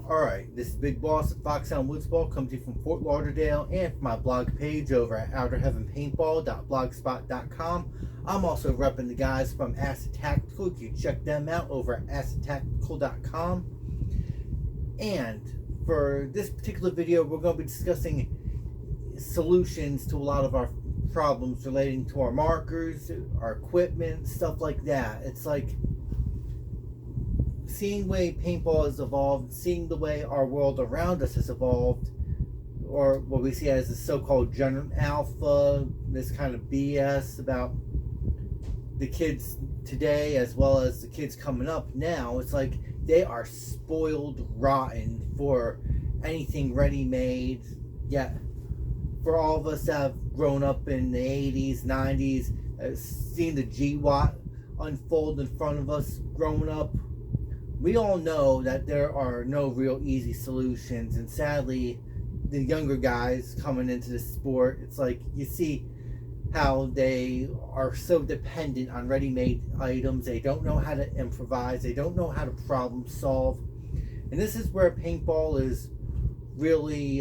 Alright, this is Big Boss at Foxhound Woodsball, coming to you from Fort Lauderdale, and from my blog page over at outerheavenpaintball.blogspot.com. I'm also repping the guys from Acid Tactical. You can check them out over at acidtactical.com. And for this particular video, we're going to be discussing solutions to a lot of our problems relating to our markers, our equipment, stuff like that. It's like seeing the way paintball has evolved, seeing the way our world around us has evolved, or what we see as the so-called Gen Alpha, this kind of BS about the kids today as well as the kids coming up now. It's like they are spoiled rotten for anything ready-made. Yeah, for all of us that have grown up in the 80s, 90s, seen the GWAT unfold in front of us growing up, we all know that there are no real easy solutions. And sadly, the younger guys coming into the sport, it's like you see how they are so dependent on ready-made items. They don't know how to improvise. They don't know how to problem solve. And this is where paintball is really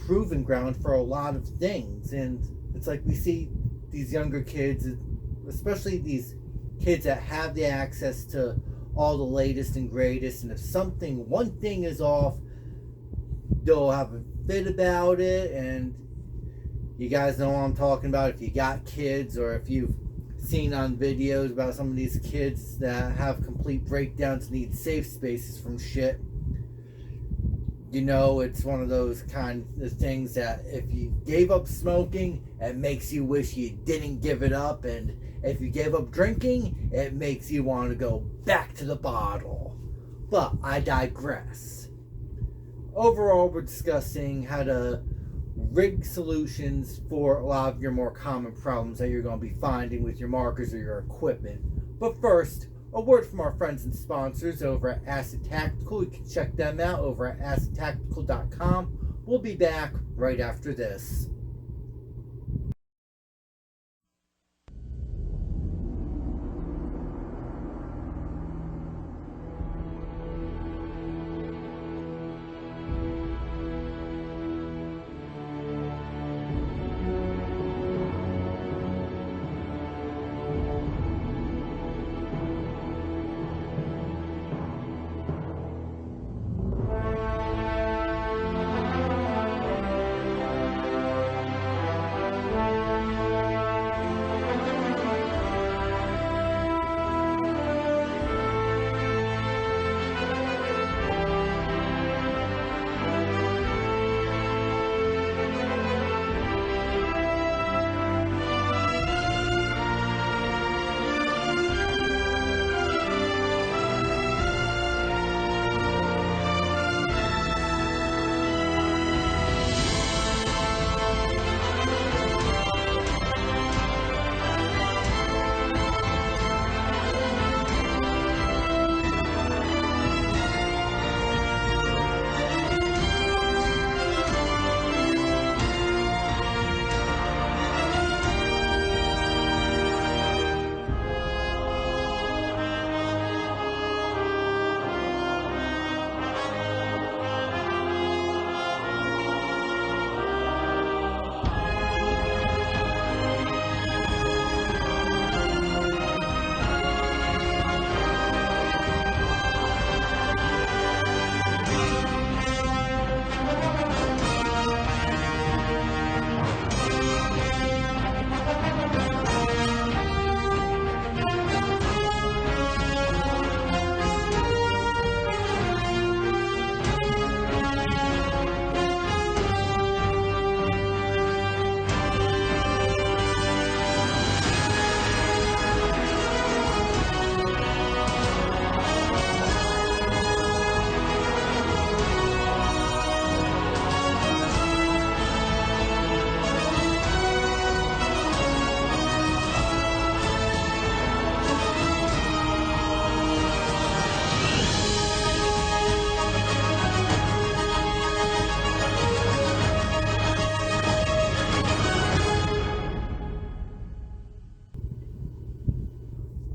proving ground for a lot of things. And it's like we see these younger kids, especially these kids that have the access to all the latest and greatest, and if one thing is off, they'll have a fit about it. And you guys know what I'm talking about if you got kids, or if you've seen on videos about some of these kids that have complete breakdowns, need safe spaces from shit. You know, it's one of those kind of things that if you gave up smoking, it makes you wish you didn't give it up. And if you gave up drinking, it makes you want to go back to the bottle. But I digress. Overall, we're discussing how to rig solutions for a lot of your more common problems that you're going to be finding with your markers or your equipment. But first, a word from our friends and sponsors over at Acid Tactical. You can check them out over at acidtactical.com. We'll be back right after this.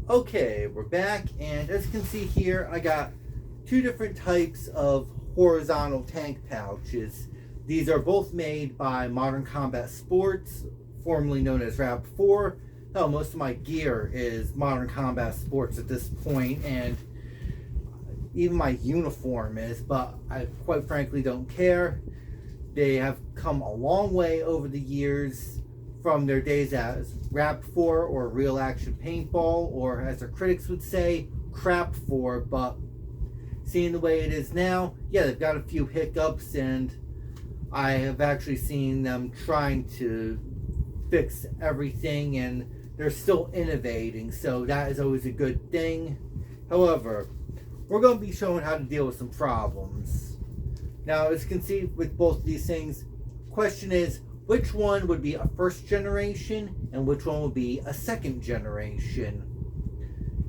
Okay, we're back, and as you can see here, I got two different types of horizontal tank pouches. These are both made by Modern Combat Sports, formerly known as Rap4. Hell, most of my gear is Modern Combat Sports at this point, and even my uniform is, but I quite frankly don't care. They have come a long way over the years from their days as Rap4 or Real Action Paintball, or as their critics would say, Crap4. But seeing the way it is now, yeah, they've got a few hiccups, and I have actually seen them trying to fix everything, and they're still innovating, so that is always a good thing. However, we're going to be showing how to deal with some problems. Now, as you can see with both of these things, question is, which one would be a first generation and which one would be a second generation?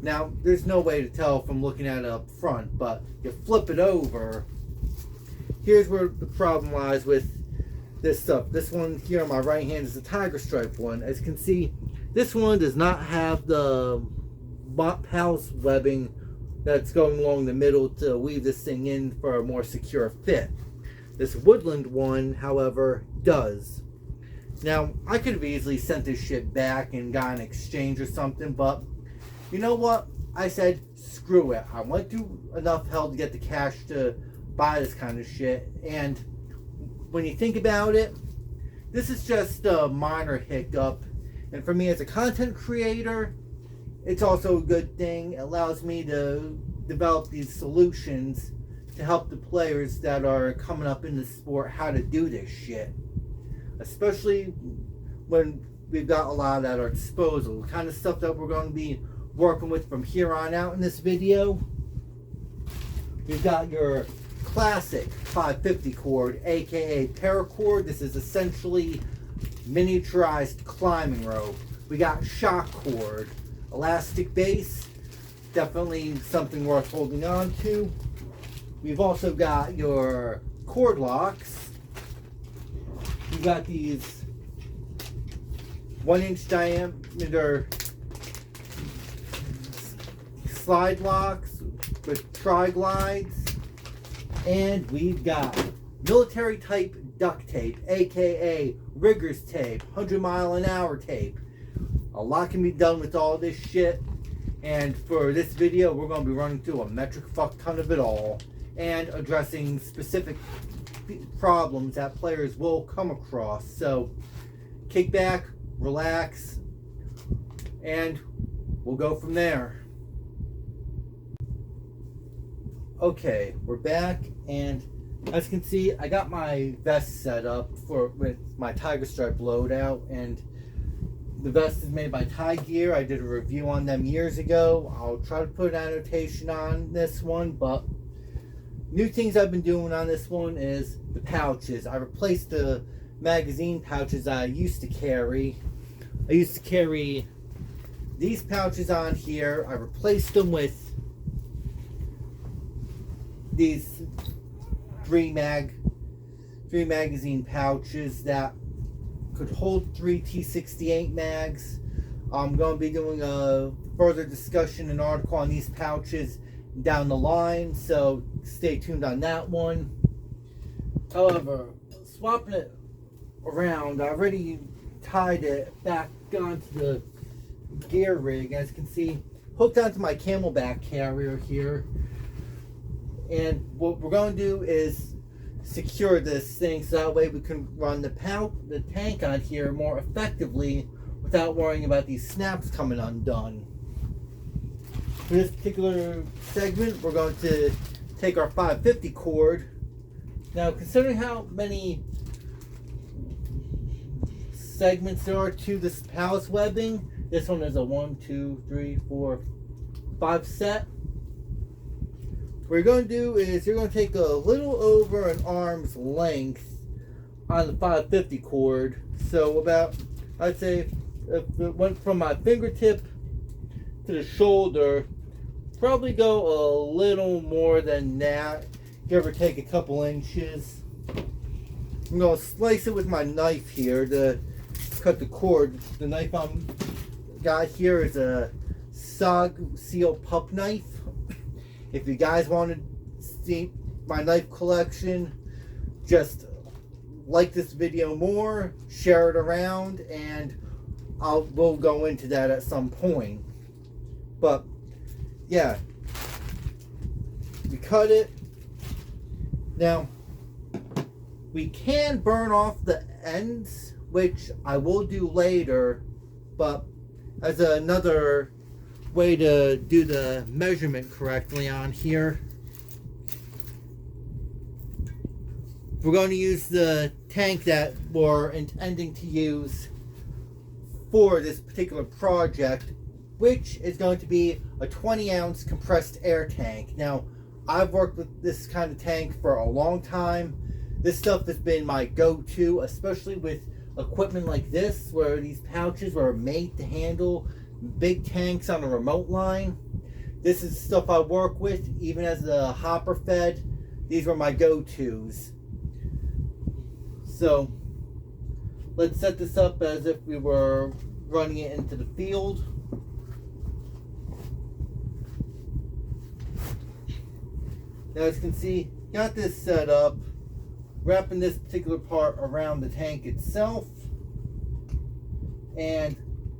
Now, there's no way to tell from looking at it up front, but you flip it over, here's where the problem lies with this stuff. This one here on my right hand is the Tiger Stripe one. As you can see, this one does not have the house webbing that's going along the middle to weave this thing in for a more secure fit. This Woodland one, however, does. Now, I could have easily sent this shit back and got an exchange or something, but you know what? I said, screw it. I went through enough hell to get the cash to buy this kind of shit, and when you think about it, this is just a minor hiccup, and for me as a content creator, it's also a good thing. It allows me to develop these solutions to help the players that are coming up in the sport how to do this shit, especially when we've got a lot at our disposal. The kind of stuff that we're going to be working with from here on out in this video. We've got your classic 550 cord, aka paracord. This is essentially miniaturized climbing rope. We got shock cord, elastic base, definitely something worth holding on to. We've also got your cord locks. We've got these 1-inch diameter slide locks with tri-glides. And we've got military type duct tape, aka riggers tape, 100-mile-an-hour tape. A lot can be done with all this shit, and for this video we're going to be running through a metric fuck ton of it all and addressing specific problems that players will come across. So kick back, relax, and we'll go from there. Okay, we're back, and as you can see, I got my vest set up with my Tiger Stripe loadout, and the vest is made by Tie Gear. I did a review on them years ago. I'll try to put an annotation on this one, but new things I've been doing on this one is the pouches. I replaced the magazine pouches I used to carry. I used to carry these pouches on here. I replaced them with these three magazine pouches that could hold 3 T68 mags. I'm going to be doing a further discussion and article on these pouches down the line, so stay tuned on that one. However, swapping it around, I already tied it back onto the gear rig, as you can see, hooked onto my Camelback carrier here. And what we're going to do is secure this thing so that way we can run the tank on here more effectively without worrying about these snaps coming undone. For this particular segment, we're going to take our 550 cord. Now, considering how many segments there are to this palace webbing, this one is a 1, 2, 3, 4, 5 set. What you're going to do is you're going to take a little over an arm's length on the 550 cord. So about, I'd say, if it went from my fingertip to the shoulder, probably go a little more than that, give or take a couple inches. I'm going to slice it with my knife here to cut the cord. The knife I'm got here is a SOG Seal Pup knife. If you guys want to see my knife collection, just like this video more, share it around, and we'll go into that at some point. But yeah, we cut it. Now we can burn off the ends, which I will do later, but as another way to do the measurement correctly on here, we're going to use the tank that we're intending to use for this particular project, which is going to be a 20-ounce compressed air tank. Now, I've worked with this kind of tank for a long time. This stuff has been my go-to, especially with equipment like this, where these pouches are made to handle big tanks on a remote line. This is stuff I work with, even as a hopper fed. These were my go-tos. So let's set this up as if we were running it into the field. Now, as you can see, got this set up, wrapping this particular part around the tank itself and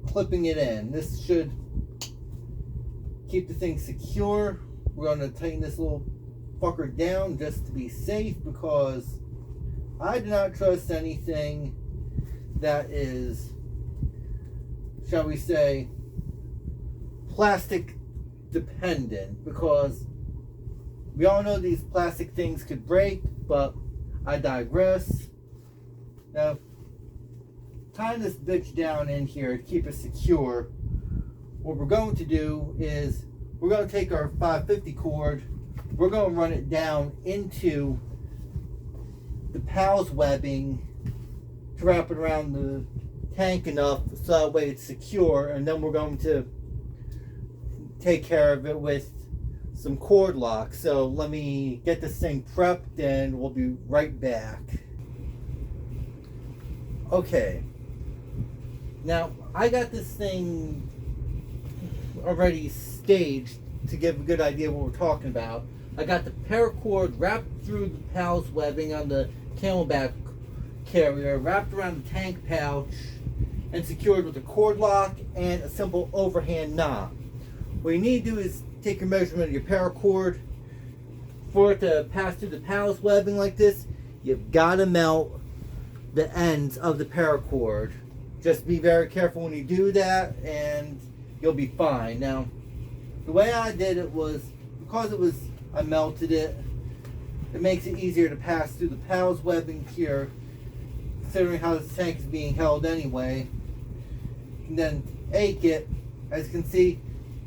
clipping it in. This should keep the thing secure. We're going to tighten this little fucker down just to be safe, because I do not trust anything that is, shall we say, plastic dependent, because we all know these plastic things could break, but I digress. Now, tying this bitch down in here to keep it secure, what we're going to do is we're going to take our 550 cord, we're going to run it down into the PALS webbing to wrap it around the tank enough so that way it's secure, and then we're going to take care of it with some cord lock. So let me get this thing prepped and we'll be right back. Okay, now I got this thing already staged to give a good idea of what we're talking about. I got the paracord wrapped through the PALS webbing on the Camelback carrier, wrapped around the tank pouch, and secured with a cord lock and a simple overhand knot. What you need to do is take a measurement of your paracord. For it to pass through the PALS webbing like this, you've got to melt the ends of the paracord. Just be very careful when you do that and you'll be fine. Now, the way I did it was, because I melted it, it makes it easier to pass through the PALS webbing here, considering how this tank is being held anyway. And then ache it, as you can see,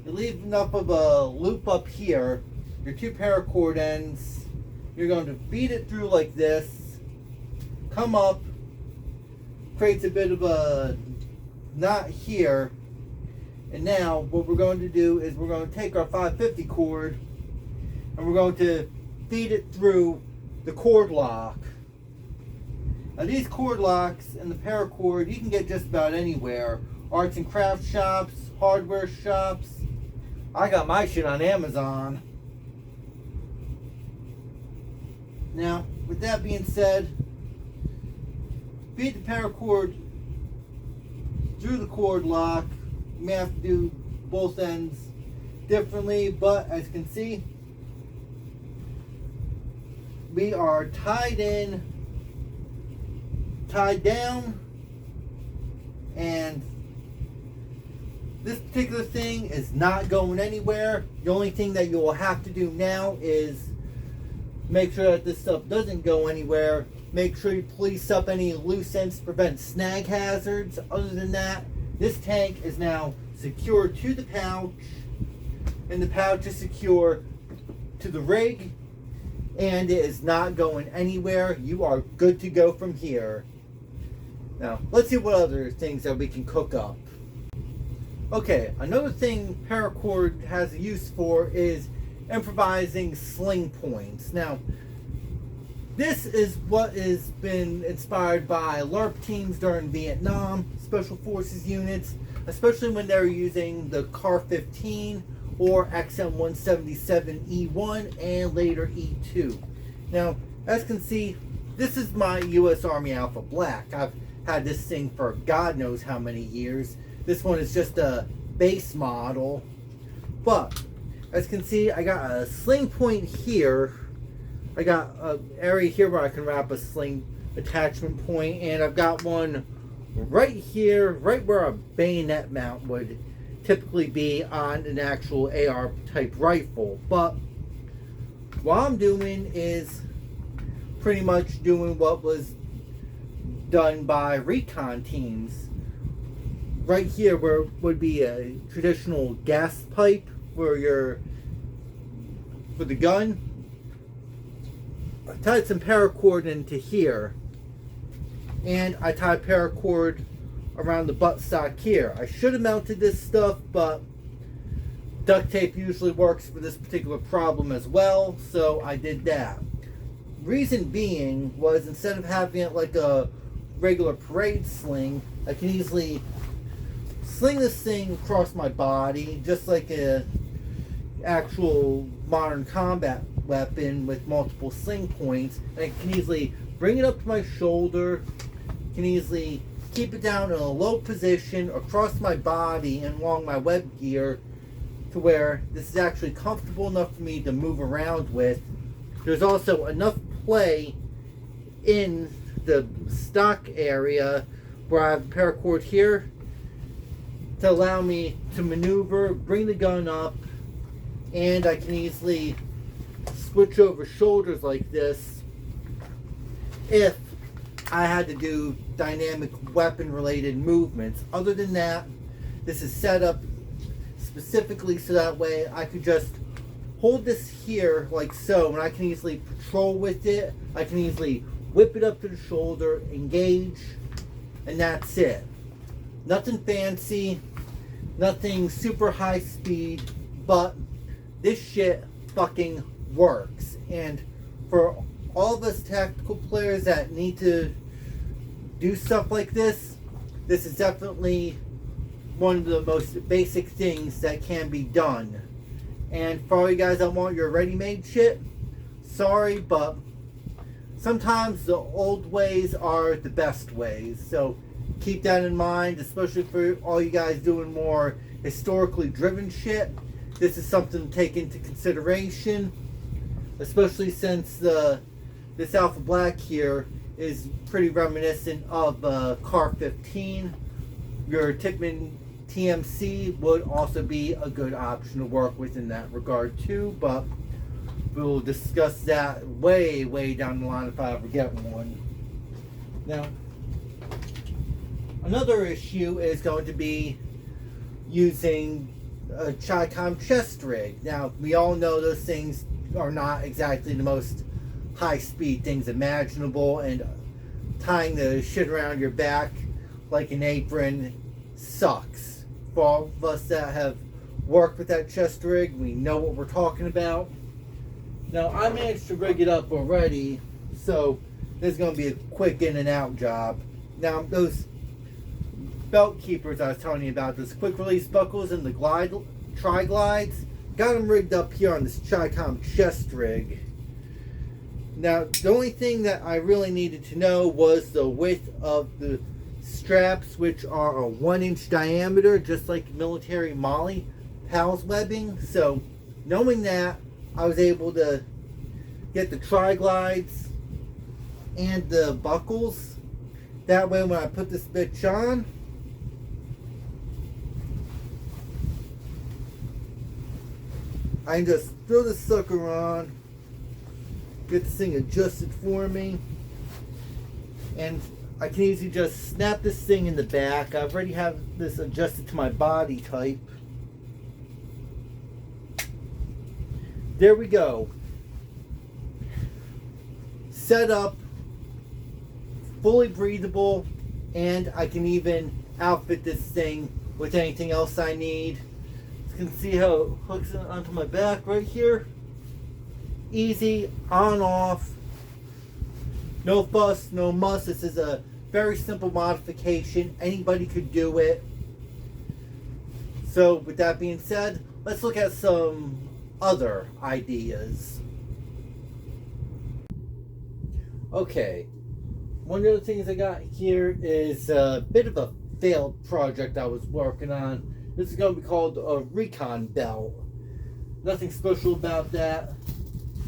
you leave enough of a loop up here, your two paracord ends, you're going to feed it through like this, come up, creates a bit of a knot here, and now what we're going to do is we're going to take our 550 cord and we're going to feed it through the cord lock. Now, these cord locks and the paracord you can get just about anywhere. Arts and craft shops, hardware shops. I got my shit on Amazon. Now, with that being said, feed the paracord through the cord lock. You may have to do both ends differently, but as you can see, we are tied in, tied down, and this particular thing is not going anywhere. The only thing that you will have to do now is make sure that this stuff doesn't go anywhere. Make sure you police up any loose ends to prevent snag hazards. Other than that, this tank is now secure to the pouch, and the pouch is secure to the rig, and it is not going anywhere. You are good to go from here. Now, let's see what other things that we can cook up. Okay, another thing paracord has a use for is improvising sling points. Now, this is what has been inspired by LARP teams during Vietnam, Special Forces units, especially when they're using the CAR-15 or XM177E1 and later E2. Now, as you can see, this is my U.S. Army Alpha Black. I've had this thing for God knows how many years. This one is just a base model. But, as you can see, I got a sling point here. I got an area here where I can wrap a sling attachment point. And I've got one right here, right where a bayonet mount would typically be on an actual AR type rifle. But what I'm doing is pretty much doing what was done by recon teams. Right here where would be a traditional gas pipe for the gun. I tied some paracord into here, and I tied paracord around the buttstock here. I should have mounted this stuff, but duct tape usually works for this particular problem as well, so I did that. Reason being was, instead of having it like a regular parade sling, I can easily sling this thing across my body just like a actual modern combat weapon with multiple sling points, and I can easily bring it up to my shoulder, can easily keep it down in a low position across my body and along my web gear to where this is actually comfortable enough for me to move around with. There's also enough play in the stock area where I have the paracord here to allow me to maneuver, bring the gun up, and I can easily switch over shoulders like this if I had to do dynamic weapon related movements. Other than that, this is set up specifically so that way I could just hold this here like so, and I can easily patrol with it. I can easily whip it up to the shoulder, engage, and that's it. Nothing fancy, nothing super high speed, but this shit fucking works. And for all of us tactical players that need to do stuff like this, this is definitely one of the most basic things that can be done. And for all you guys that want your ready-made shit, sorry, but sometimes the old ways are the best ways. So keep that in mind, especially for all you guys doing more historically driven shit. This is something to take into consideration, especially since this Alpha Black here is pretty reminiscent of Car 15. Your Tickman TMC would also be a good option to work with in that regard too, but we'll discuss that way down the line if I ever get one. Now, another issue is going to be using a Chi-Com chest rig. Now, we all know those things are not exactly the most high-speed things imaginable, and tying the shit around your back like an apron sucks. For all of us that have worked with that chest rig, we know what we're talking about. Now, I managed to rig it up already, so this is going to be a quick in and out job. Now, those belt keepers I was telling you about, those quick release buckles and the tri-glides, got them rigged up here on this Chi-Com chest rig. Now, the only thing that I really needed to know was the width of the straps, which are a 1-inch diameter, just like military MOLLE PALS webbing. So, knowing that, I was able to get the tri-glides and the buckles. That way, when I put this bitch on, I can just throw this sucker on, get this thing adjusted for me, and I can easily just snap this thing in the back. I already have this adjusted to my body type. There we go. Set up, fully breathable, and I can even outfit this thing with anything else I need. You can see how it hooks onto my back right here. Easy, on, off. No fuss, no muss. This is a very simple modification. Anybody could do it. So with that being said, let's look at some other ideas. Okay, one of the things I got here is a bit of a failed project I was working on. This is going to be called a recon belt. Nothing special about that.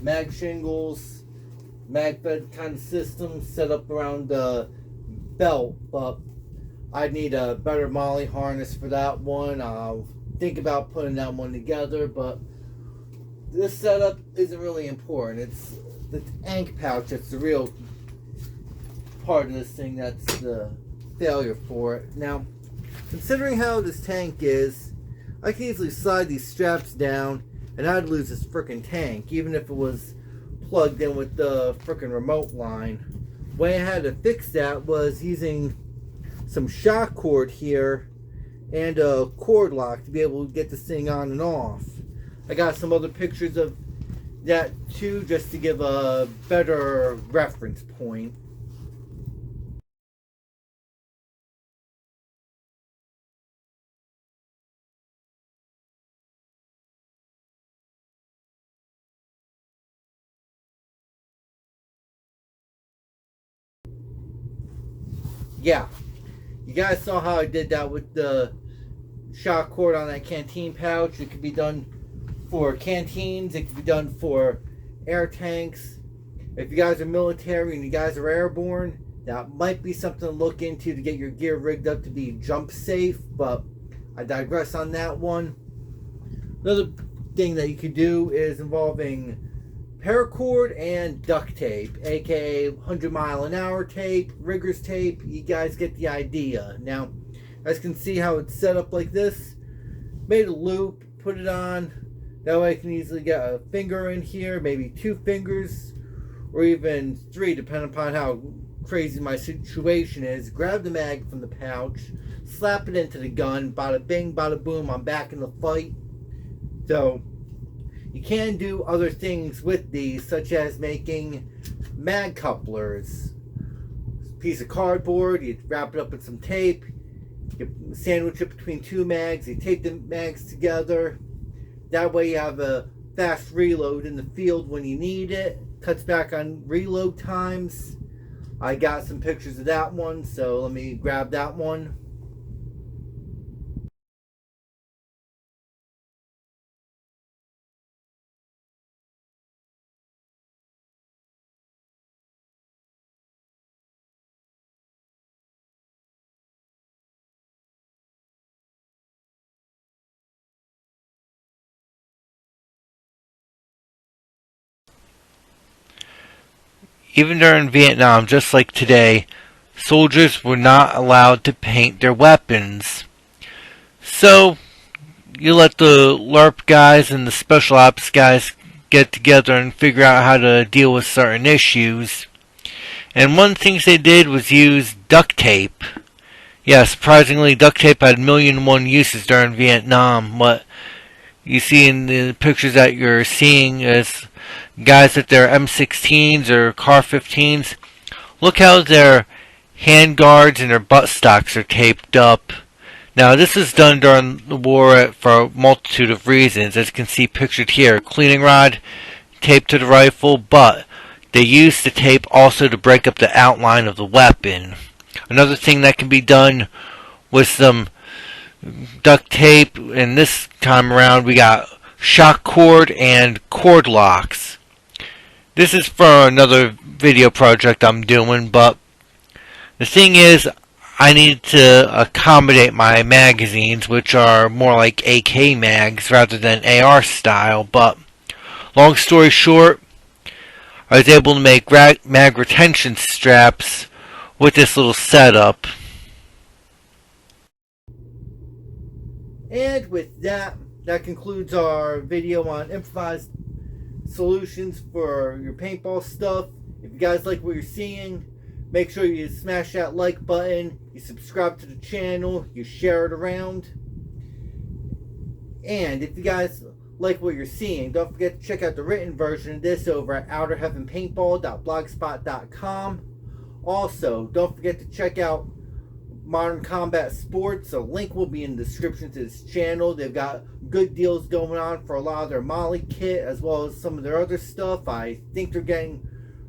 Mag shingles, mag fed kind of system set up around the belt, but I need a better molly harness for that one. I'll think about putting that one together, but this setup isn't really important. It's the tank pouch that's the real part of this thing that's the failure for it. Now, considering how this tank is, I can easily slide these straps down and I'd lose this frickin' tank, even if it was plugged in with the frickin' remote line. The way I had to fix that was using some shock cord here and a cord lock to be able to get this thing on and off. I got some other pictures of that too, just to give a better reference point. Yeah, you guys saw how I did that with the shock cord on that canteen pouch. It could be done for canteens, it could be done for air tanks. If you guys are military and you guys are airborne, that might be something to look into to get your gear rigged up to be jump safe, but I digress on that one. Another thing that you could do is involving paracord and duct tape, aka 100-mile-an-hour tape, rigger's tape. You guys get the idea. Now, as you can see how it's set up like this, made a loop, put it on. That way I can easily get a finger in here, maybe 2 fingers, or even 3, depending upon how crazy my situation is. Grab the mag from the pouch, slap it into the gun, bada bing, bada boom, I'm back in the fight. So, you can do other things with these, such as making mag couplers. Piece of cardboard, you wrap it up with some tape, you sandwich it between 2 mags, you tape the mags together. That way you have a fast reload in the field when you need it. Cuts back on reload times. I got some pictures of that one, so let me grab that one. Even during Vietnam, just like today, soldiers were not allowed to paint their weapons. So, you let the LARP guys and the Special Ops guys get together and figure out how to deal with certain issues. And one of the things they did was use duct tape. Yeah, surprisingly, duct tape had 1,000,001 uses during Vietnam. What you see in the pictures that you're seeing is guys with their M16s or Car 15s. Look how their hand guards and their butt stocks are taped up. Now, this is done during the war for a multitude of reasons. As you can see pictured here, cleaning rod taped to the rifle, but they use the tape also to break up the outline of the weapon. Another thing that can be done with some duct tape, and this time around we got shock cord and cord locks. This is for another video project I'm doing, but the thing is, I need to accommodate my magazines, which are more like AK mags rather than AR style, but long story short, I was able to make mag retention straps with this little setup. And with that, that concludes our video on improvised solutions for your paintball stuff. If you guys like what you're seeing, make sure you smash that like button, you subscribe to the channel, you share it around. And if you guys like what you're seeing, don't forget to check out the written version of this over at outerheavenpaintball.blogspot.com. Also, don't forget to check out Modern Combat Sports. A link will be in the description to this channel. They've got good deals going on for a lot of their Molly kit as well as some of their other stuff. I think they're getting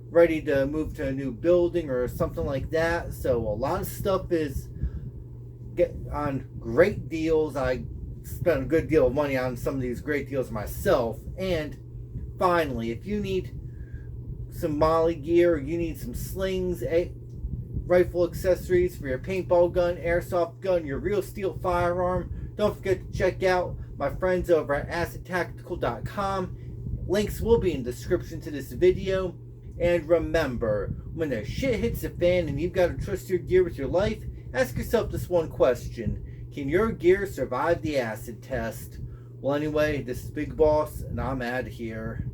ready to move to a new building or something like that. So a lot of stuff is on great deals. I spent a good deal of money on some of these great deals myself. And finally, if you need some Molly gear, or you need some slings, rifle accessories for your paintball gun, airsoft gun, your real steel firearm, don't forget to check out my friends over at AcidTactical.com. Links will be in the description to this video. And remember, when the shit hits the fan and you've got to trust your gear with your life, ask yourself this one question: can your gear survive the acid test? Well, anyway, this is Big Boss, and I'm out of here.